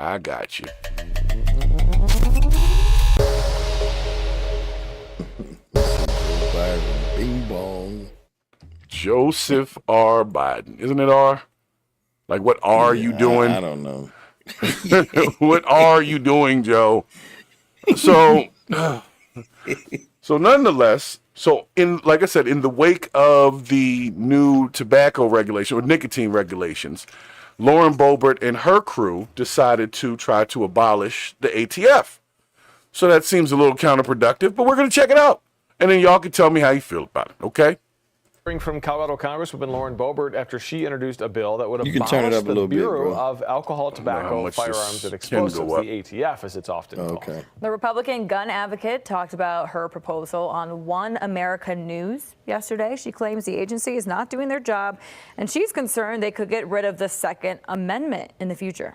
I got you. Bing bong. Joseph R. Biden. Isn't it R? Like, what are you doing? I don't know. What are you doing, Joe? So, nonetheless, like I said, in the wake of the new tobacco regulation or nicotine regulations, Lauren Boebert and her crew decided to try to abolish the ATF. So that seems a little counterproductive, but we're going to check it out. And then y'all can tell me how you feel about it, okay? From Colorado Congresswoman Lauren Boebert after she introduced a bill that would abolish the Bureau of Alcohol, Tobacco, Firearms, and Explosives, the ATF, as it's often called. The Republican gun advocate talked about her proposal on One America News yesterday. She claims the agency is not doing their job, and she's concerned they could get rid of the Second Amendment in the future.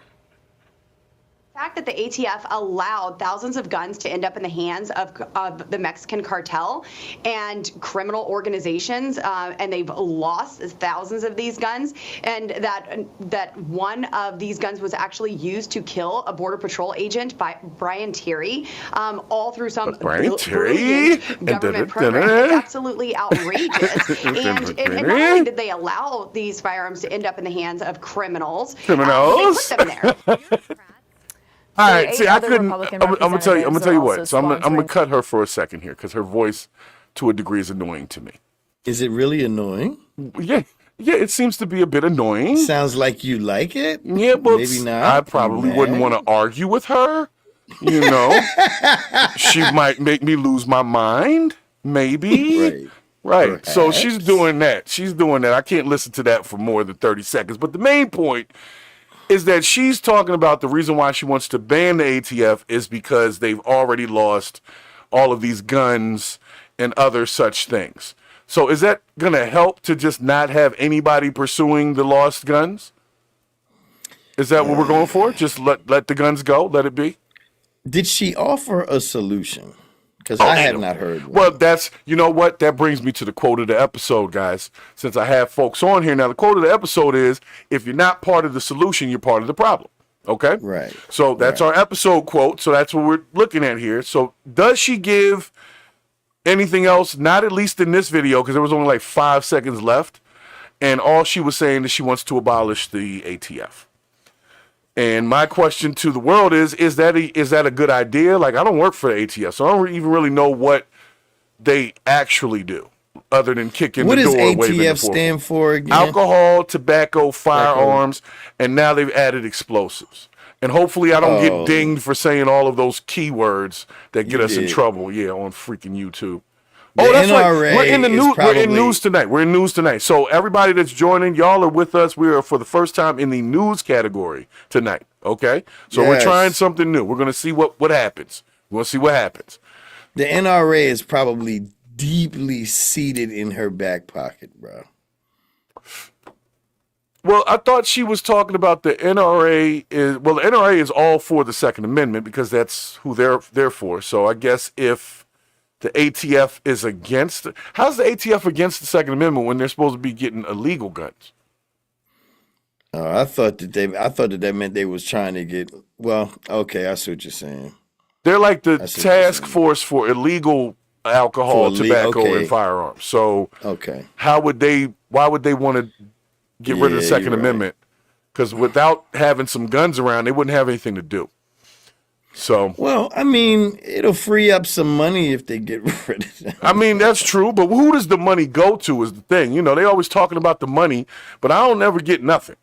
The fact that the ATF allowed thousands of guns to end up in the hands of the Mexican cartel and criminal organizations, and they've lost thousands of these guns, and that one of these guns was actually used to kill a Border Patrol agent by Brian Terry, all through some brilliant government program. It's absolutely outrageous. and not only did they allow these firearms to end up in the hands of criminals, they put them there. All right, see, I couldn't. I'm gonna tell you what. So I'm gonna cut her for a second here because her voice, to a degree, is annoying to me. Is it really annoying? Yeah, it seems to be a bit annoying. Sounds like you like it. Yeah, but maybe not. I probably wouldn't want to argue with her. You know, she might make me lose my mind. Maybe. Right. Perhaps. So she's doing that. I can't listen to that for more than 30 seconds. But the main point is that she's talking about the reason why she wants to ban the ATF is because they've already lost all of these guns and other such things. So is that going to help to just not have anybody pursuing the lost guns? Is that what we're going for? Just let the guns go? Let it be? Did she offer a solution? Because I have not heard one. Well, you know what? That brings me to the quote of the episode, guys. Since I have folks on here now, the quote of the episode is, if you're not part of the solution, you're part of the problem. Okay? Right. So that's our episode quote. So that's what we're looking at here. So does she give anything else? Not at least in this video, because there was only like 5 seconds left. And all she was saying is she wants to abolish the ATF. And my question to the world is that a good idea? Like, I don't work for the ATF, so I don't even really know what they actually do, other than kicking the door. What does ATF stand for again? Alcohol, tobacco, firearms, and now they've added explosives. And hopefully I don't get dinged for saying all of those keywords that get us in trouble, on freaking YouTube. That's right. We're in the news. We're in news tonight. So everybody that's joining, y'all are with us. We are for the first time in the news category tonight. Okay, so we're trying something new. We're gonna see what happens. We're gonna see what happens. The NRA is probably deeply seated in her back pocket, bro. Well, I thought she was talking about the NRA the NRA is all for the Second Amendment because that's who they're for. So I guess if the ATF is against it. How's the ATF against the Second Amendment when they're supposed to be getting illegal guns? I thought that meant they was trying to get. Well, okay, I see what you're saying. They're like the task force for illegal alcohol, tobacco, and firearms. So, why would they want to get rid of the Second Amendment? Because without having some guns around, they wouldn't have anything to do. So, well, I mean, it'll free up some money if they get rid of them. I mean, that's true, but who does the money go to is the thing. You know, they always talking about the money, but I don't ever get nothing.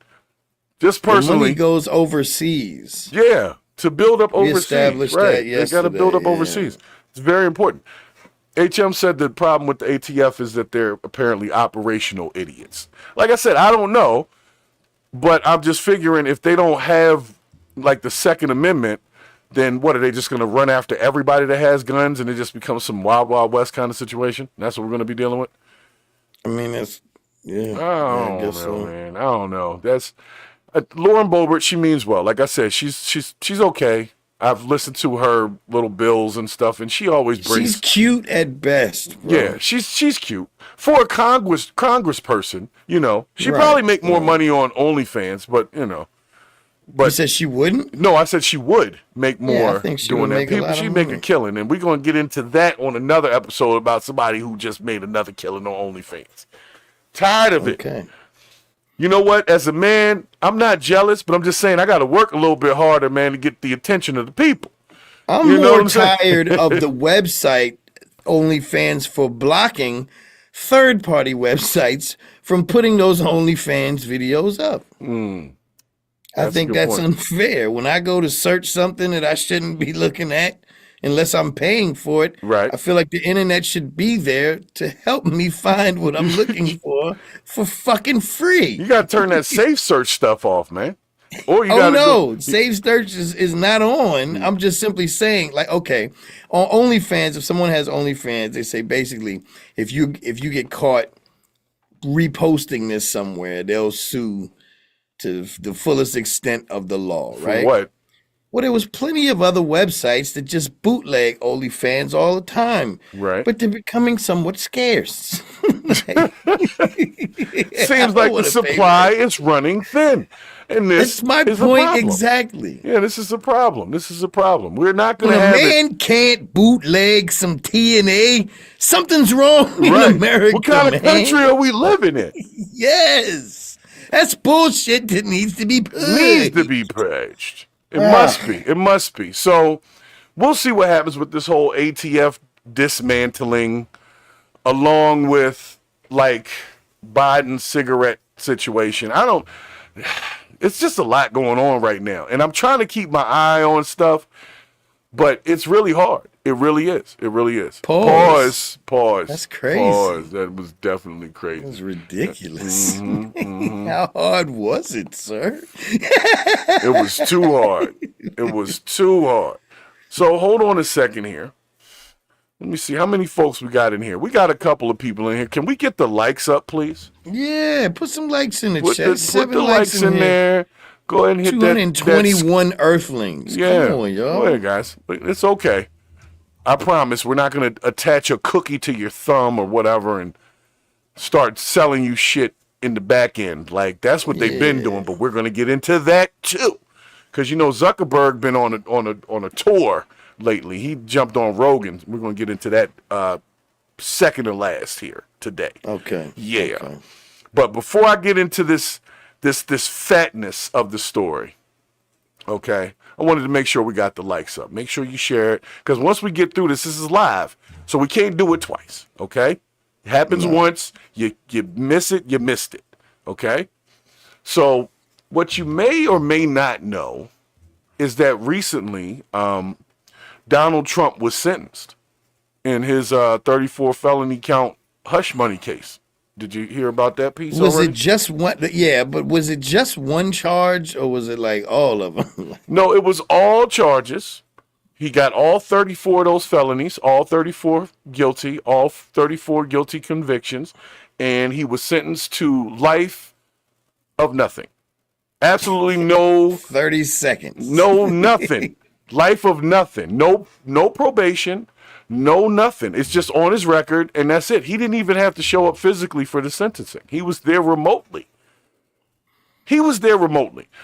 Just personally, the money goes overseas. Yeah, to build up overseas. Established right? That yesterday, they got to build up overseas. It's very important. HM said the problem with the ATF is that they're apparently operational idiots. Like I said, I don't know, but I'm just figuring if they don't have like the Second Amendment, then what, are they just going to run after everybody that has guns and it just becomes some Wild Wild West kind of situation? That's what we're going to be dealing with? I mean, that's, I guess so, man. I don't know. That's Lauren Boebert, she means well. Like I said, she's okay. I've listened to her little bills and stuff, and she always brings... She's cute at best, bro. Yeah, she's cute. For a congressperson, you know, she'd probably make more money on OnlyFans, but, you know, But you said she wouldn't? No, I said she would make more I think she doing would that. make a lot of She'd make a money. killing, and we're gonna get into that on another episode about somebody who just made another killing on OnlyFans. Tired of it. Okay. You know what? As a man, I'm not jealous, but I'm just saying I got to work a little bit harder, man, to get the attention of the people. I'm You know more what I'm saying? tired of the website OnlyFans for blocking third-party websites from putting those OnlyFans videos up. I That's a think good that's point. unfair. When I go to search something that I shouldn't be looking at, unless I'm paying for it, Right. I feel like the internet should be there to help me find what I'm looking for fucking free. You got to turn that safe search stuff off, man. Or you Oh got to no, Save Search is not on. I'm just simply saying, like, okay, on OnlyFans, if someone has OnlyFans, they say basically, if you get caught reposting this somewhere, they'll sue to the fullest extent of the law, For right? what? Well, there was plenty of other websites that just bootleg OnlyFans all the time. Right. But they're becoming somewhat scarce. Seems like the supply is running thin. And this That's my is a point problem. exactly. Yeah, this is a problem. This is a problem. We're not going When to a have it. man can't bootleg some TNA, something's wrong in Right. America. What kind of man. country are we living in? Yes. That's bullshit that needs to be purged. Needs to be purged. It must be. It must be. So we'll see what happens with this whole ATF dismantling, along with like Biden's cigarette situation. It's just a lot going on right now. And I'm trying to keep my eye on stuff, but it's really hard. It really is. It really is. Pause. Pause. That's crazy. Pause. That was definitely crazy. It was ridiculous. Mm-hmm. How hard was it, sir? It was too hard. It was too hard. So hold on a second here. Let me see how many folks we got in here. We got a couple of people in here. Can we get the likes up, please? Yeah, put some likes in the Put chat. the 7 likes in here. there. Go ahead and hit that. 221 earthlings. Yeah. Come on, y'all. Go ahead, guys. It's okay. I promise we're not going to attach a cookie to your thumb or whatever and start selling you shit in the back end. Like, that's what they've been doing, but we're going to get into that too. Because, you know, Zuckerberg been on a tour lately. He jumped on Rogan. We're going to get into that second to last here today. Okay. Yeah. Okay. But before I get into this fatness of the story, okay, I wanted to make sure we got the likes up. Make sure you share it, because once we get through this is live, so we can't do it twice, okay? It happens once, you miss it, you missed it, okay? So what you may or may not know is that recently Donald Trump was sentenced in his 34 felony count hush money case. Did you hear about that piece Was already? it just one? Yeah, but was it just one charge or was it like all of them? No, it was all charges. He got all 34 of those felonies, all 34 guilty, all 34 guilty convictions, and he was sentenced to life of nothing. Absolutely no 30 seconds. no nothing. Life of nothing. No probation. No nothing. It's just on his record, and that's it. He didn't even have to show up physically for the sentencing. He was there remotely.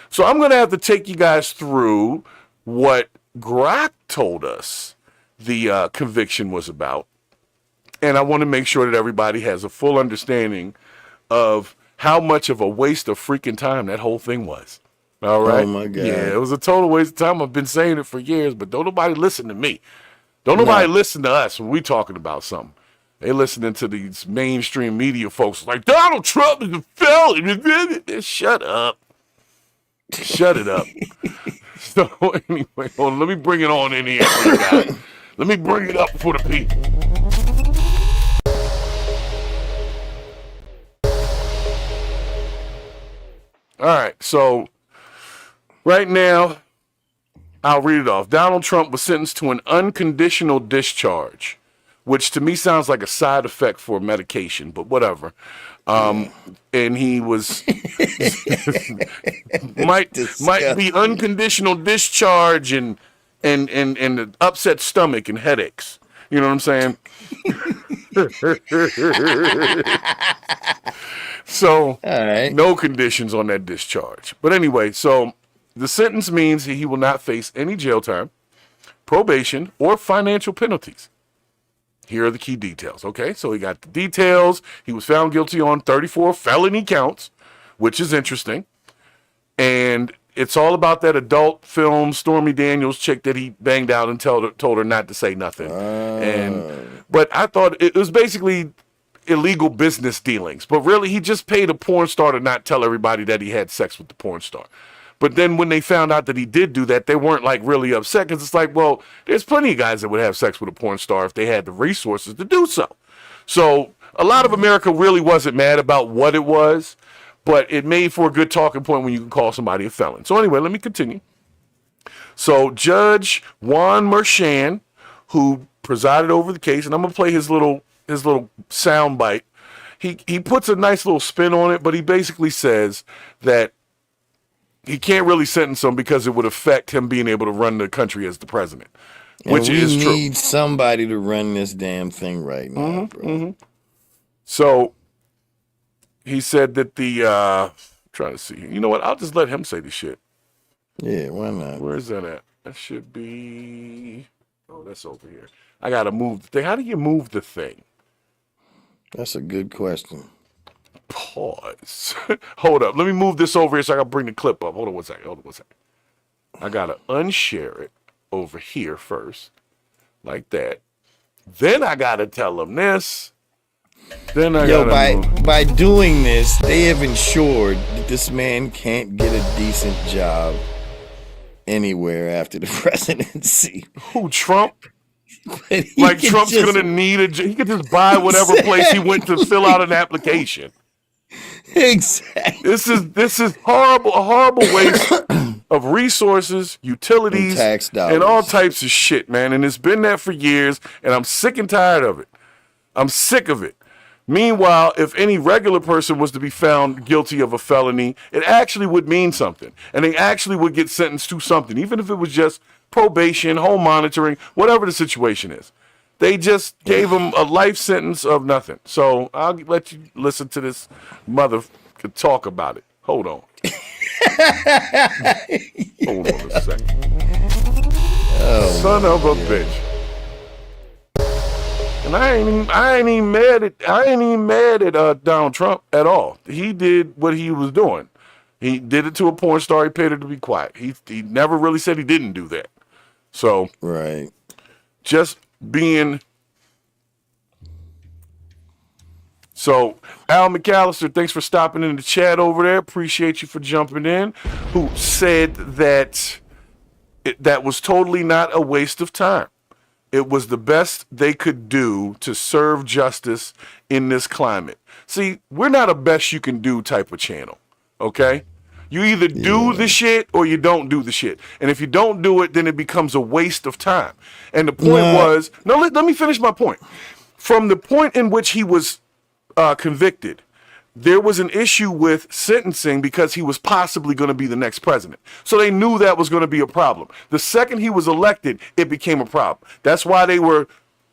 So I'm going to have to take you guys through what Grok told us the conviction was about. And I want to make sure that everybody has a full understanding of how much of a waste of freaking time that whole thing was. All right? Oh, my God. Yeah, it was a total waste of time. I've been saying it for years, but don't nobody listen to me. Don't nobody listen to us when we talking about something. They listening to these mainstream media folks like Donald Trump is a felon. Shut up. Shut it up. So anyway, hold on, let me bring it on in here for you guys. Let me bring it up for the people. All right, so right now, I'll read it off. Donald Trump was sentenced to an unconditional discharge, which to me sounds like a side effect for medication, but whatever. And he was might be unconditional discharge and an upset stomach and headaches. You know what I'm saying? So All right. no conditions on that discharge. But anyway, so The sentence means he will not face any jail time, probation, or financial penalties. Here are the key details. Okay, so he got the details. He was found guilty on 34 felony counts, which is interesting. And it's all about that adult film Stormy Daniels chick that he banged out and told her not to say nothing. But I thought it was basically illegal business dealings. But really, he just paid a porn star to not tell everybody that he had sex with the porn star. But then when they found out that he did do that, they weren't like really upset because it's like, well, there's plenty of guys that would have sex with a porn star if they had the resources to do so. So a lot of America really wasn't mad about what it was, but it made for a good talking point when you can call somebody a felon. So anyway, let me continue. So Judge Juan Merchan, who presided over the case, and I'm gonna play his little sound bite. He puts a nice little spin on it, but he basically says that he can't really sentence him because it would affect him being able to run the country as the president, which is true. We need somebody to run this damn thing right now, bro. So he said that trying to see. You know what? I'll just let him say the shit. Yeah, why not? Where is that at? That should be. Oh, that's over here. I gotta move the thing. How do you move the thing? That's a good question. Pause. Hold up. Let me move this over here so I can bring the clip up. Hold on one second. I gotta unshare it over here first, like that. Then I gotta tell them this. Then by doing this, they have ensured that this man can't get a decent job anywhere after the presidency. Who, Trump? Like Trump's gonna need he could just buy whatever place he went to fill out an application. Exactly. This is horrible, a horrible waste of resources, utilities, and tax dollars, and all types of shit, man. And it's been that for years, and I'm sick and tired of it. I'm sick of it. Meanwhile, if any regular person was to be found guilty of a felony, it actually would mean something. And they actually would get sentenced to something, even if it was just probation, home monitoring, whatever the situation is. They just gave him a life sentence of nothing. So I'll let you listen to this mother talk about it. Hold on. Hold on a second. Oh, son of a bitch. And I ain't even mad at Donald Trump at all. He did what he was doing. He did it to a porn star. He paid her to be quiet. He never really said he didn't do that. So right, just being. So Al McAllister, thanks for stopping in the chat over there. Appreciate you for jumping in. Who said that that was totally not a waste of time. It was the best they could do to serve justice in this climate. See, we're not a best you can do type of channel, okay? You either do the shit or you don't do the shit. And if you don't do it, then it becomes a waste of time. And the point was, let me finish my point. From the point in which he was convicted, there was an issue with sentencing because he was possibly going to be the next president. So they knew that was going to be a problem. The second he was elected, it became a problem. That's why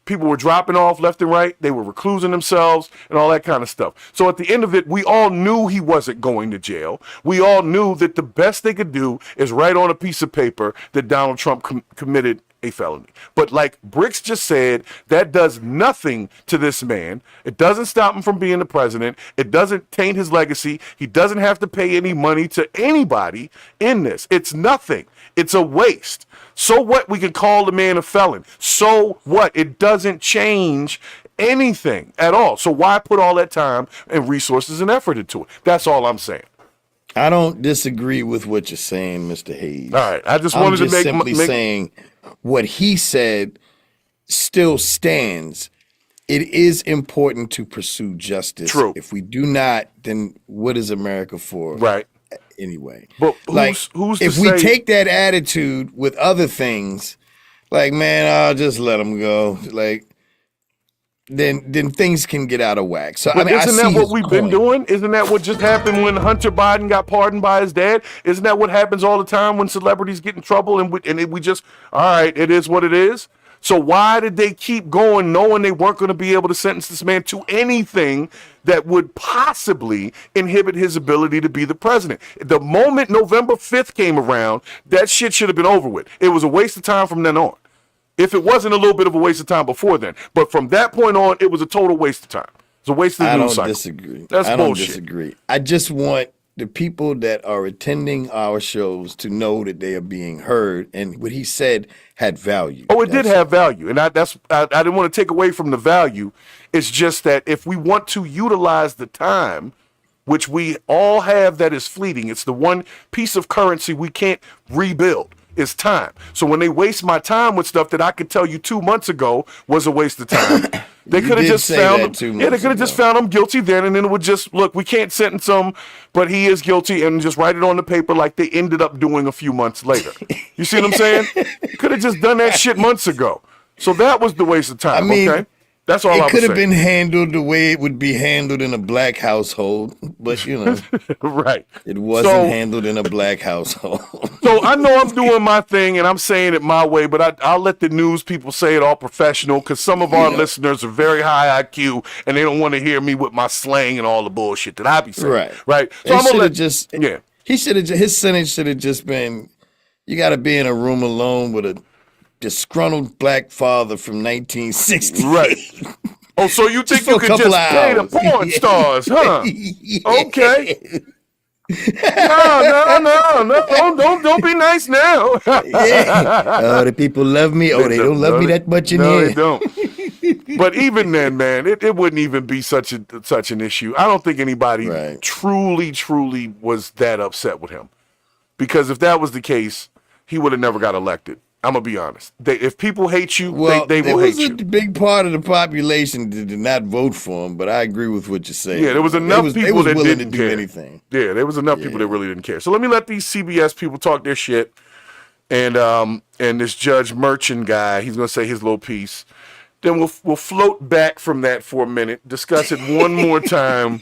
people were dropping off left and right. They were reclusing themselves and all that kind of stuff. So at the end of it, we all knew he wasn't going to jail. We all knew that the best they could do is write on a piece of paper that Donald Trump committed a felony. But like Brix just said, that does nothing to this man. It doesn't stop him from being the president. It doesn't taint his legacy. He doesn't have to pay any money to anybody in this. It's nothing. It's a waste. So what? We can call the man a felon. So what? It doesn't change anything at all. So why put all that time and resources and effort into it? That's all I'm saying. I don't disagree with what you're saying, Mr. Hayes. All right. I just wanted to make saying what he said still stands. It is important to pursue justice. True. If we do not, then what is America for? Right. Anyway, but who's if we take that attitude with other things, like, man, I'll just let them go, like, then things can get out of whack. So but isn't that what we've been doing? Isn't that what just happened when Hunter Biden got pardoned by his dad? Isn't that what happens all the time when celebrities get in trouble and we just, all right, it is what it is? So why did they keep going knowing they weren't going to be able to sentence this man to anything that would possibly inhibit his ability to be the president? The moment November 5th came around, that shit should have been over with. It was a waste of time from then on. If it wasn't a little bit of a waste of time before then. But from that point on, it was a total waste of time. It's a waste of the news cycle. I don't disagree. That's bullshit. I don't disagree. I just want the people that are attending our shows to know that they are being heard, and what he said had value. Oh, it did have value, and I didn't want to take away from the value. It's just that if we want to utilize the time, which we all have that is fleeting, it's the one piece of currency we can't rebuild. Is time. So when they waste my time with stuff that I could tell you 2 months ago was a waste of time, they could have just found him. Yeah, they could have just found him guilty then, and then it would just look. We can't sentence him, but he is guilty, and just write it on the paper like they ended up doing a few months later. You see what I'm saying? Could have just done that shit months ago. So that was the waste of time. Okay. That's all I was saying. It could have been handled the way it would be handled in a black household, but right. It wasn't handled in a black household. So I know I'm doing my thing and I'm saying it my way, but I'll let the news people say it all professional, because some of our listeners are very high IQ and they don't want to hear me with my slang and all the bullshit that I be saying. Right. So I'm gonna he should have. His sentence should have just been, you got to be in a room alone with a disgruntled black father from 1960. Right. Oh, so you think you could just pay the porn stars, huh? Okay. No, don't be nice now. Oh, the people love me. Oh, they don't love me that much in here. No, they don't. But even then, man, it wouldn't even be such an issue. I don't think anybody truly was that upset with him, because if that was the case, he would have never got elected. I'm gonna be honest. If people hate you, they will hate you. There was a big part of the population that did not vote for him, but I agree with what you're saying. Yeah, there was enough people that didn't do care. Anything. Yeah, there was enough people that really didn't care. So let me let these CBS people talk their shit, and this Judge Merchant guy, he's gonna say his little piece. Then we'll float back from that for a minute, discuss it one more time.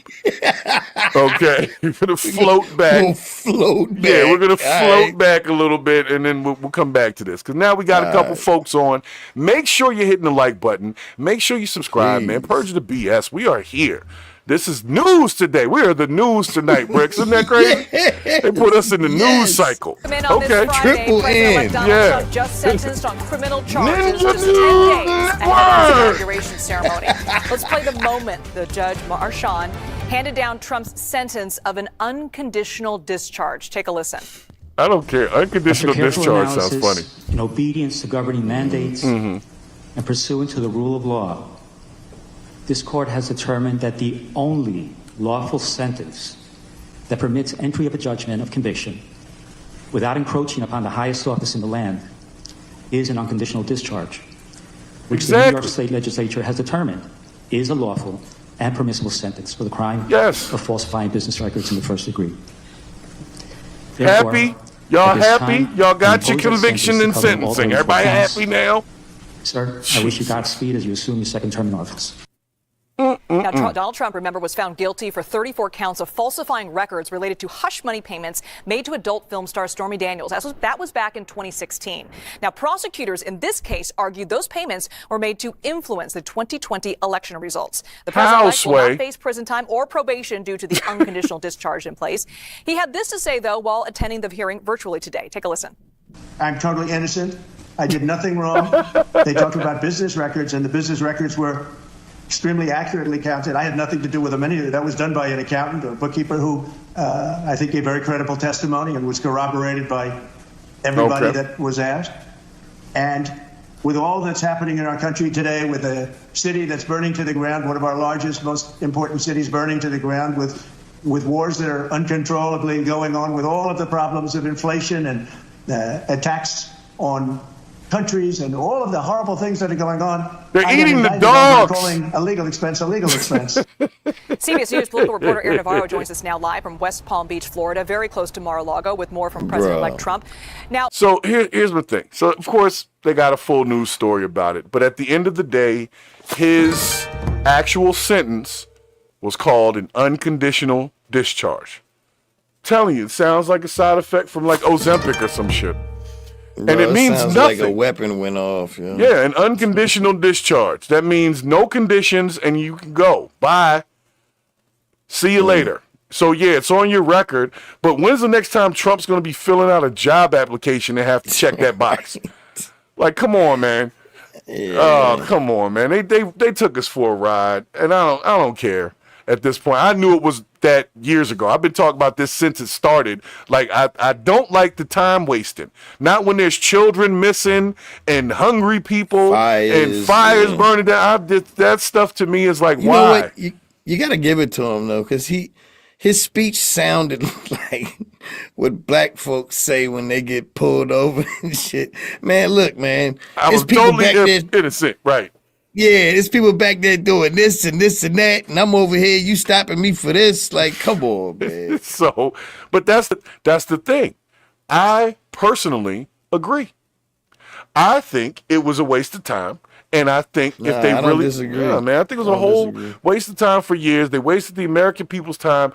Okay, we're gonna float back. We'll float back. Yeah, we're gonna float back a little bit, and then we'll come back to this, because now we got a couple folks on. Make sure you're hitting the like button. Make sure you subscribe, man. Purge the BS. We are here. This is news today. We are the news tonight, Brix. Isn't that crazy? They put us in the news cycle. Okay, triple N. Trump just sentenced on criminal charges just 10 days ahead of his inauguration ceremony. Let's play the moment the Judge Marchand handed down Trump's sentence of an unconditional discharge. Take a listen. I don't care. Unconditional discharge sounds funny. In obedience to governing mandates and pursuant to the rule of law, this court has determined that the only lawful sentence that permits entry of a judgment of conviction without encroaching upon the highest office in the land is an unconditional discharge, which the New York State Legislature has determined is a lawful and permissible sentence for the crime of falsifying business records in the first degree. Happy? Y'all happy? Y'all got your conviction and sentencing. Everybody happy now? Sir, I wish you Godspeed as you assume your second term in office. Now, Donald Trump, remember, was found guilty for 34 counts of falsifying records related to hush money payments made to adult film star Stormy Daniels. That was back in 2016. Now, prosecutors in this case argued those payments were made to influence the 2020 election results. The president will not face prison time or probation due to the unconditional discharge in place. He had this to say, though, while attending the hearing virtually today. Take a listen. I'm totally innocent. I did nothing wrong. They talked about business records, and the business records were extremely accurately counted. I had nothing to do with them. That was done by an accountant or bookkeeper who I think gave very credible testimony and was corroborated by everybody that was asked. And with all that's happening in our country today, with a city that's burning to the ground, one of our largest, most important cities burning to the ground, with wars that are uncontrollably going on, with all of the problems of inflation and attacks on countries and all of the horrible things that are going on. They're eating the dogs. Calling a legal expense a legal expense. CBS News political reporter Aaron Navarro joins us now live from West Palm Beach, Florida, very close to Mar-a-Lago, with more from President-elect Trump. Now, so here's the thing. So, of course, they got a full news story about it. But at the end of the day, his actual sentence was called an unconditional discharge. I'm telling you, it sounds like a side effect from like Ozempic or some shit. And it means sounds nothing. like a weapon went off. Yeah. Yeah, an unconditional discharge. That means no conditions and you can go. Bye. See you later. So, yeah, it's on your record. But when's the next time Trump's going to be filling out a job application and have to check that box? Like, come on, man. Yeah. Oh, come on, man. They took us for a ride, and I don't care at this point. I knew it was that years ago. I've been talking about this since it started. Like, I don't like the time wasting. Not when there's children missing and hungry people and fires burning down. That stuff to me is like, you why? know what? You got to give it to him, though, because his speech sounded like what black folks say when they get pulled over and shit. Man, look, man. I was totally innocent, right? Yeah, there's people back there doing this and this and that, and I'm over here. You stopping me for this? Like, come on, man. So, but that's the thing. I personally agree. I think it was a waste of time. And I think if they really disagree. Yeah, man, I think it was a whole waste of time for years. They wasted the American people's time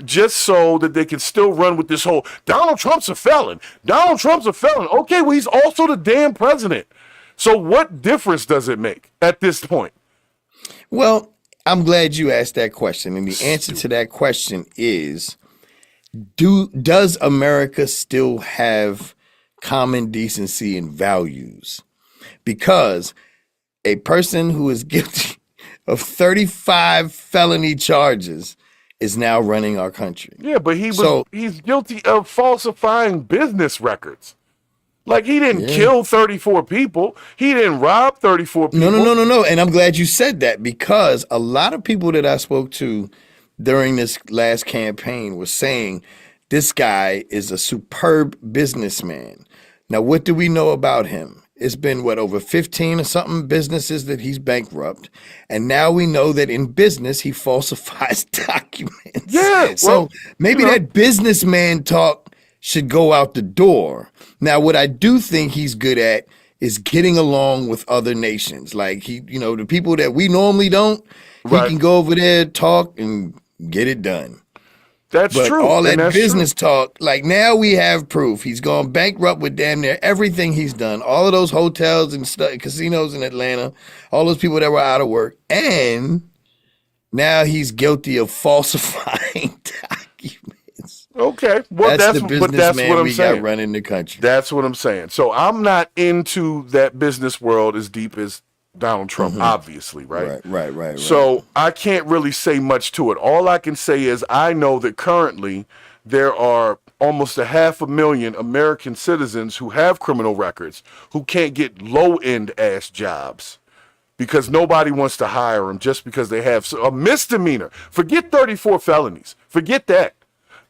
just so that they can still run with this whole Donald Trump's a felon. Donald Trump's a felon. Okay, well, he's also the damn president. So what difference does it make at this point? Well, I'm glad you asked that question. And the answer to that question is, does America still have common decency and values? Because a person who is guilty of 35 felony charges is now running our country. Yeah, but he's guilty of falsifying business records. Like, he didn't kill 34 people. He didn't rob 34 people. No. And I'm glad you said that, because a lot of people that I spoke to during this last campaign were saying this guy is a superb businessman. Now, what do we know about him? It's been, over 15 or something businesses that he's bankrupt. And now we know that in business, he falsifies documents. Yeah. So maybe that businessman talk should go out the door. Now, what I do think he's good at is getting along with other nations. Like, the people that we normally don't, he can go over there, talk, and get it done. That's true. All that business talk, like, now we have proof. He's gone bankrupt with damn near everything he's done. All of those hotels and casinos in Atlanta, all those people that were out of work. And now he's guilty of falsifying documents. Okay. Well, that's the businessman what I'm we saying. got running the country. That's what I'm saying. So I'm not into that business world as deep as Donald Trump, obviously, right? Right. So I can't really say much to it. All I can say is I know that currently there are almost 500,000 American citizens who have criminal records who can't get low-end ass jobs because nobody wants to hire them just because they have a misdemeanor. Forget 34 felonies. Forget that.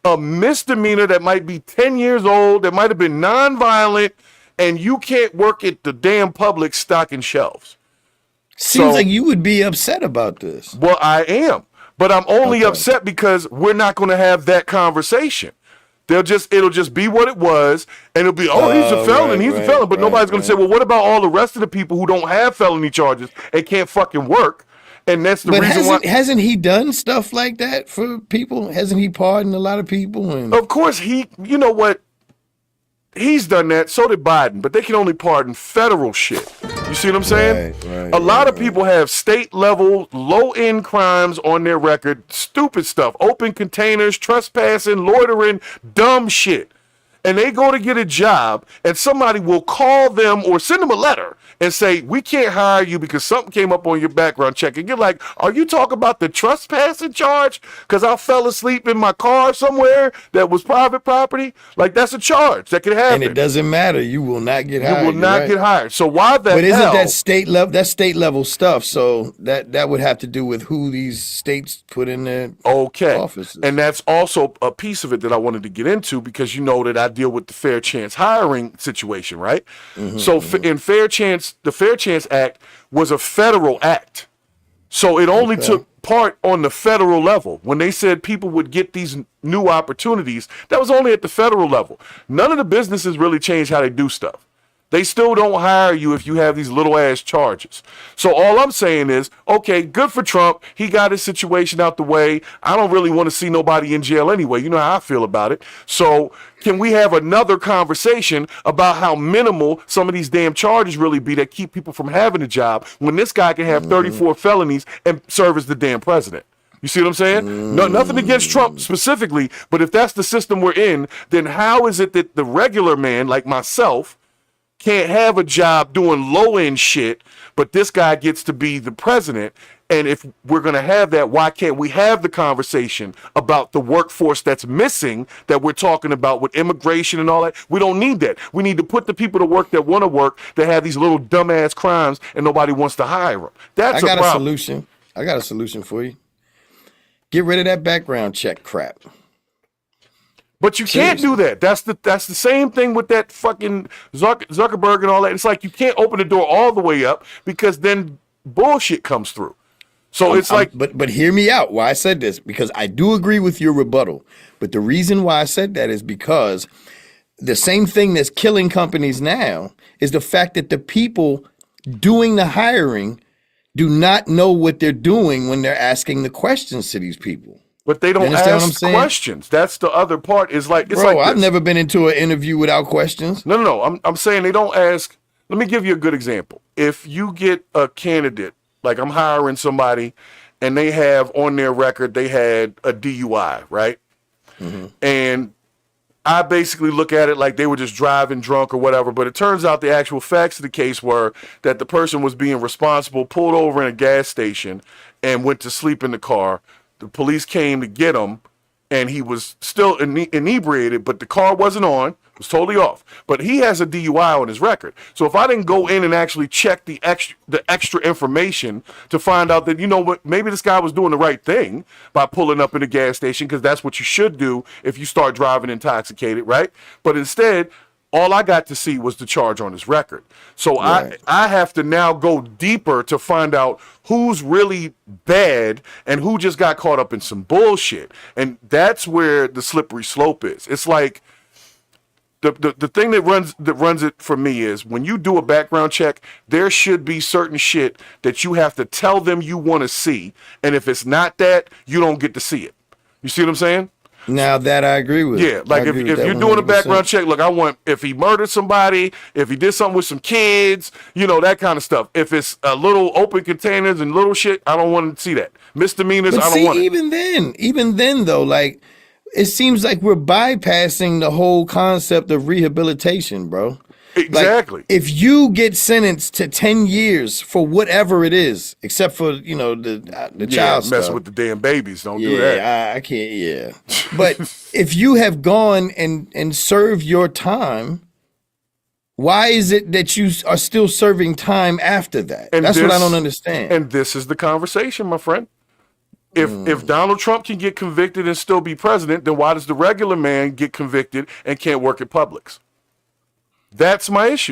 A misdemeanor that might be 10 years old, that might have been nonviolent, and you can't work at the damn Publix stocking shelves. Seems like you would be upset about this. Well, I am, but I'm only upset because we're not going to have that conversation. It'll just be what it was, and it'll be, he's a felon, he's a felon, but nobody's going to say, well, what about all the rest of the people who don't have felony charges and can't fucking work? And that's the reason why. Hasn't he done stuff like that for people? Hasn't he pardoned a lot of people? Of course, you know what? He's done that. So did Biden, but they can only pardon federal shit. You see what I'm saying? A lot of people have state level, low end crimes on their record. Stupid stuff. Open containers, trespassing, loitering, dumb shit. And they go to get a job, and somebody will call them or send them a letter and say, we can't hire you because something came up on your background check. And you're like, are you talking about the trespassing charge? Because I fell asleep in my car somewhere that was private property? Like, that's a charge that could happen. And it doesn't matter. You will not get hired. You will not get hired. So why the hell? But isn't that state level? That's state level stuff. So that would have to do with who these states put in their offices. And that's also a piece of it that I wanted to get into, because you know that I deal with the fair chance hiring situation, right? In fair chance, the Fair Chance Act was a federal act. So it only took part on the federal level. When they said people would get these new opportunities, that was only at the federal level. None of the businesses really changed how they do stuff. They still don't hire you if you have these little ass charges. So all I'm saying is, okay, good for Trump. He got his situation out the way. I don't really want to see nobody in jail anyway. You know how I feel about it. So can we have another conversation about how minimal some of these damn charges really be that keep people from having a job when this guy can have 34 felonies and serve as the damn president? You see what I'm saying? No, nothing against Trump specifically, but if that's the system we're in, then how is it that the regular man like myself can't have a job doing low-end shit, but this guy gets to be the president? And if we're going to have that, why can't we have the conversation about the workforce that's missing that we're talking about with immigration and all that? We don't need that. We need to put the people to work that want to work, that have these little dumbass crimes and nobody wants to hire them. That's a problem. I got a solution. I got a solution for you. Get rid of that background check crap. But you can't do that. That's the same thing with that fucking Zuckerberg and all that. It's like you can't open the door all the way up because then bullshit comes through. So but hear me out. Why I said this, because I do agree with your rebuttal. But the reason why I said that is because the same thing that's killing companies now is the fact that the people doing the hiring do not know what they're doing when they're asking the questions to these people. But they don't ask questions. That's the other part. It's like I've never been into an interview without questions. No. I'm saying they don't ask. Let me give you a good example. If you get a candidate, like I'm hiring somebody, and they have on their record they had a DUI, right? Mm-hmm. And I basically look at it like they were just driving drunk or whatever, but it turns out the actual facts of the case were that the person was being responsible, pulled over in a gas station, and went to sleep in the car. The police came to get him, and he was still inebriated, but the car wasn't on. It was totally off. But he has a DUI on his record. So if I didn't go in and actually check the extra information to find out that, you know what, maybe this guy was doing the right thing by pulling up in a gas station, because that's what you should do if you start driving intoxicated, right? But instead, all I got to see was the charge on his record. So right. I have to now go deeper to find out who's really bad and who just got caught up in some bullshit. And that's where the slippery slope is. It's like the thing that runs it for me is when you do a background check, there should be certain shit that you have to tell them you want to see. And if it's not that, you don't get to see it. You see what I'm saying? Now that I agree with. Yeah, like if you're doing a background check, look, I want if he murdered somebody, if he did something with some kids, you know, that kind of stuff. If it's a little open containers and little shit, I don't want to see that. Misdemeanors, I don't want it. Even then though, like it seems like we're bypassing the whole concept of rehabilitation, bro. Exactly. Like, if you get sentenced to 10 years for whatever it is, except for, you know, the child stuff. Mess with the damn babies. Don't do that. Yeah, I can't, yeah. But if you have gone and served your time, why is it that you are still serving time after that? That's what I don't understand. And this is the conversation, my friend. If Donald Trump can get convicted and still be president, then why does the regular man get convicted and can't work at Publix? That's my issue.